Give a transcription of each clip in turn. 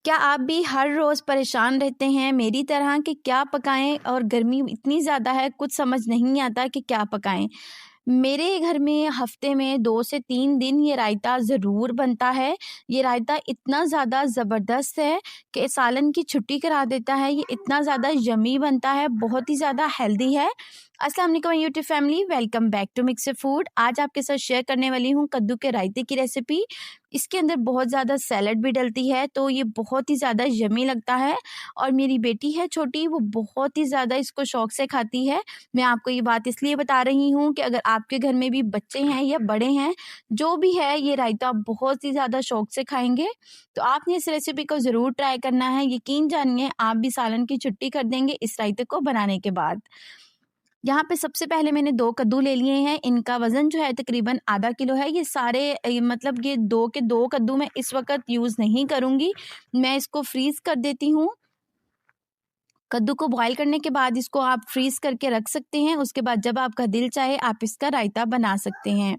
क्या आप भी हर रोज़ परेशान रहते हैं मेरी तरह कि क्या पकाएँ और गर्मी इतनी ज़्यादा है कुछ समझ नहीं आता कि क्या पकाएँ? मेरे घर में हफ़्ते में 2 से 3 दिन ये रायता ज़रूर बनता है। ये रायता इतना ज़्यादा ज़बरदस्त है कि सालन की छुट्टी करा देता है। ये इतना ज़्यादा यम्मी बनता है, बहुत ही ज़्यादा हेल्दी है। अस्सलाम वालेकुम YouTube family, welcome back to mix food. आज आपके साथ शेयर करने वाली हूँ कद्दू के रायते की रेसिपी। इसके अंदर बहुत ज़्यादा सैलड भी डलती है, तो ये बहुत ही ज़्यादा यम्मी लगता है और मेरी बेटी है छोटी, वो बहुत ही ज़्यादा इसको शौक से खाती है। मैं आपको ये बात इसलिए बता रही हूँ कि अगर आपके घर में भी बच्चे हैं या बड़े हैं, जो भी है ये रायता बहुत ही ज़्यादा शौक से खाएँगे। तो आपने इस रेसिपी को ज़रूर ट्राई करना है, यकीन जानिए आप भी सालन की छुट्टी कर देंगे इस रायते को बनाने के बाद। यहाँ पे सबसे पहले मैंने 2 कद्दू ले लिए हैं, इनका वज़न जो है तकरीबन आधा किलो है। ये सारे मतलब ये 2 के 2 कद्दू मैं इस वक़्त यूज़ नहीं करूँगी, मैं इसको फ्रीज़ कर देती हूँ। कद्दू को बॉयल करने के बाद इसको आप फ्रीज़ करके रख सकते हैं, उसके बाद जब आपका दिल चाहे आप इसका रायता बना सकते हैं।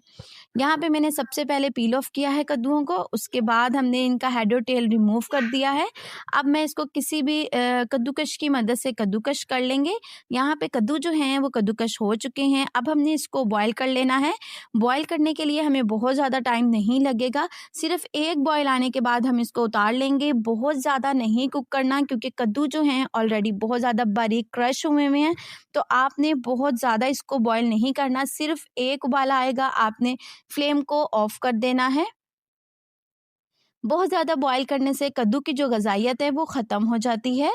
यहाँ पे मैंने सबसे पहले पील ऑफ किया है कद्दूओं को, उसके बाद हमने इनका हेड और टेल रिमूव कर दिया है। अब मैं इसको किसी भी कद्दूकश की मदद से कद्दूकश कर लेंगे। यहाँ पे कद्दू जो हैं वो कद्दूकश हो चुके हैं। अब हमने इसको बॉयल कर लेना है। बॉयल करने के लिए हमें बहुत ज़्यादा टाइम नहीं लगेगा, सिर्फ़ एक बॉयल आने के बाद हम इसको उतार लेंगे। बहुत ज़्यादा नहीं कुक करना क्योंकि कद्दू जो हैं ऑलरेडी बहुत ज़्यादा बारीक क्रश हुए हुए हैं, तो आपने बहुत ज़्यादा इसको बॉयल नहीं करना। सिर्फ़ एक उबाला आएगा, आपने फ्लेम को ऑफ कर देना है। बहुत ज़्यादा बॉयल करने से कद्दू की जो ग़ज़ाइयत है वो ख़त्म हो जाती है।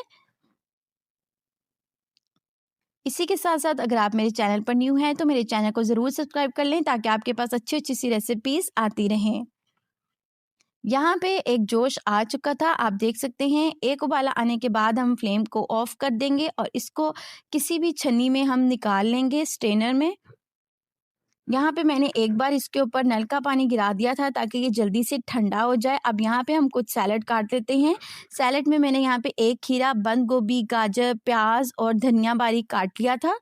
इसी के साथ-साथ अगर आप मेरे चैनल पर न्यू हैं तो मेरे चैनल को ज़रूर सब्सक्राइब कर लें ताकि आपके पास अच्छी-अच्छी सी रेसिपीज़ आती रहें। यहाँ पे एक जोश आ चुका था, आप देख सकते हैं। एक उबाला आने के बाद हम फ्लेम को ऑफ कर देंगे और इसको किसी भी छन्नी में हम निकाल लेंगे, स्ट्रेनर में। यहाँ पे मैंने एक बार इसके ऊपर नल का पानी गिरा दिया था ताकि ये जल्दी से ठंडा हो जाए। अब यहाँ पे हम कुछ सैलड काट लेते हैं। सैलड में मैंने यहाँ पे 1 खीरा, बंद गोभी, गाजर, प्याज़ और धनिया बारीक काट लिया था।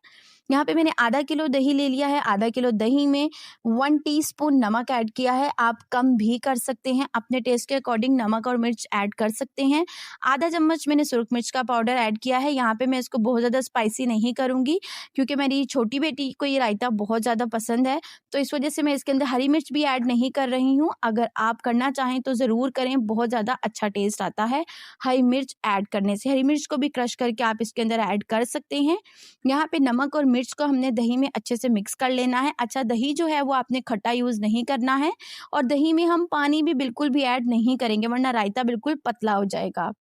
यहाँ पे मैंने आधा किलो दही ले लिया है। आधा किलो दही में 1 टीस्पून नमक ऐड किया है। आप कम भी कर सकते हैं, अपने टेस्ट के अकॉर्डिंग नमक और मिर्च ऐड कर सकते हैं। आधा चम्मच मैंने सुरख मिर्च का पाउडर ऐड किया है। यहाँ पे मैं इसको बहुत ज़्यादा स्पाइसी नहीं करूँगी क्योंकि मेरी छोटी बेटी को ये रायता बहुत ज़्यादा पसंद है, तो इस वजह से मैं इसके अंदर हरी मिर्च भी ऐड नहीं कर रही हूँ। अगर आप करना चाहें तो ज़रूर करें, बहुत ज़्यादा अच्छा टेस्ट आता है हरी मिर्च ऐड करने से। हरी मिर्च को भी क्रश करके आप इसके अंदर ऐड कर सकते हैं। यहाँ पे नमक और मिर्च को हमने दही में अच्छे से मिक्स कर लेना है। अच्छा, दही जो है वो आपने खट्टा यूज़ नहीं करना है और दही में हम पानी भी बिल्कुल भी ऐड नहीं करेंगे वरना रायता बिल्कुल पतला हो जाएगा।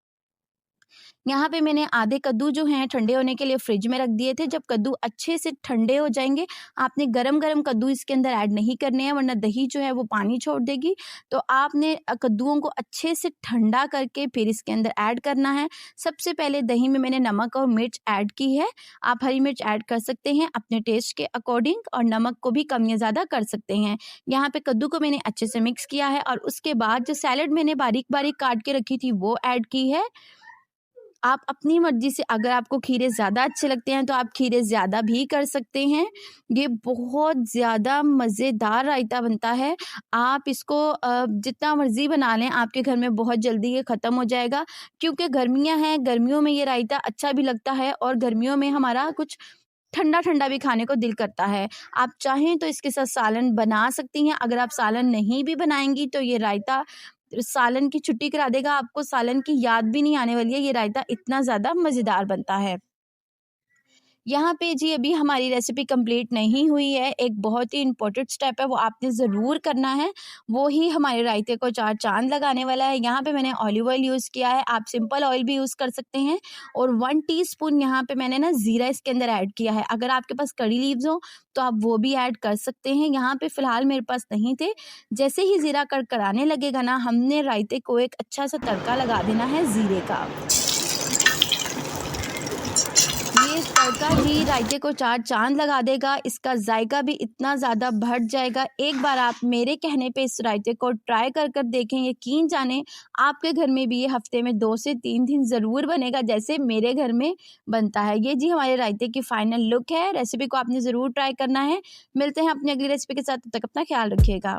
यहाँ पे मैंने आधे कद्दू जो हैं ठंडे होने के लिए फ्रिज में रख दिए थे। जब कद्दू अच्छे से ठंडे हो जाएँगे, आपने गरम-गरम कद्दू इसके अंदर ऐड नहीं करने हैं वरना दही जो है वो पानी छोड़ देगी। तो आपने कद्दूओं को अच्छे से ठंडा करके फिर इसके अंदर ऐड करना है। सबसे पहले दही में मैंने नमक और मिर्च ऐड की है। आप हरी मिर्च ऐड कर सकते हैं अपने टेस्ट के अकॉर्डिंग और नमक को भी कम या ज़्यादा कर सकते हैं। यहाँ पे कद्दू को मैंने अच्छे से मिक्स किया है और उसके बाद जो सैलेड मैंने बारीक-बारीक काट के रखी थी वो ऐड की है। आप अपनी मर्ज़ी से, अगर आपको खीरे ज़्यादा अच्छे लगते हैं तो आप खीरे ज़्यादा भी कर सकते हैं। ये बहुत ज़्यादा मज़ेदार रायता बनता है। आप इसको जितना मर्ज़ी बना लें, आपके घर में बहुत जल्दी ये ख़त्म हो जाएगा क्योंकि गर्मियाँ हैं, गर्मियों में ये रायता अच्छा भी लगता है और गर्मियों में हमारा कुछ ठंडा-ठंडा भी खाने को दिल करता है। आप चाहें तो इसके साथ सालन बना सकती हैं। अगर आप सालन नहीं भी बनाएँगी तो ये रायता सालन की छुट्टी करा देगा, आपको सालन की याद भी नहीं आने वाली है, ये रायता इतना ज़्यादा मज़ेदार बनता है। यहाँ पे जी अभी हमारी रेसिपी कंप्लीट नहीं हुई है, एक बहुत ही इम्पोर्टेंट स्टेप है वो आपने ज़रूर करना है, वो ही हमारे रायते को 4 चाँद लगाने वाला है। यहाँ पे मैंने ऑलिव ऑयल यूज़ किया है, आप सिंपल ऑयल भी यूज़ कर सकते हैं और 1 टीस्पून यहाँ पे मैंने ना ज़ीरा इसके अंदर ऐड किया है। अगर आपके पास कड़ी लीव्स हो तो आप वो भी ऐड कर सकते हैं, यहाँ पे फ़िलहाल मेरे पास नहीं थे। जैसे ही ज़ीरा कड़कड़ाने लगेगा ना, हमने रायते को एक अच्छा-सा तड़का लगा देना है ज़ीरे का। ये तड़का ही रायते को 4 चाँद लगा देगा, इसका जायका भी इतना ज़्यादा बढ़ जाएगा। एक बार आप मेरे कहने पे इस रायते को ट्राई कर देखें, यकीन जानें आपके घर में भी ये हफ़्ते में 2 से 3 दिन ज़रूर बनेगा जैसे मेरे घर में बनता है। ये जी हमारे रायते की फाइनल लुक है, रेसिपी को आपने ज़रूर ट्राई करना है। मिलते हैं अपनी अगली रेसिपी के साथ, तब तक अपना ख़्याल रखिएगा।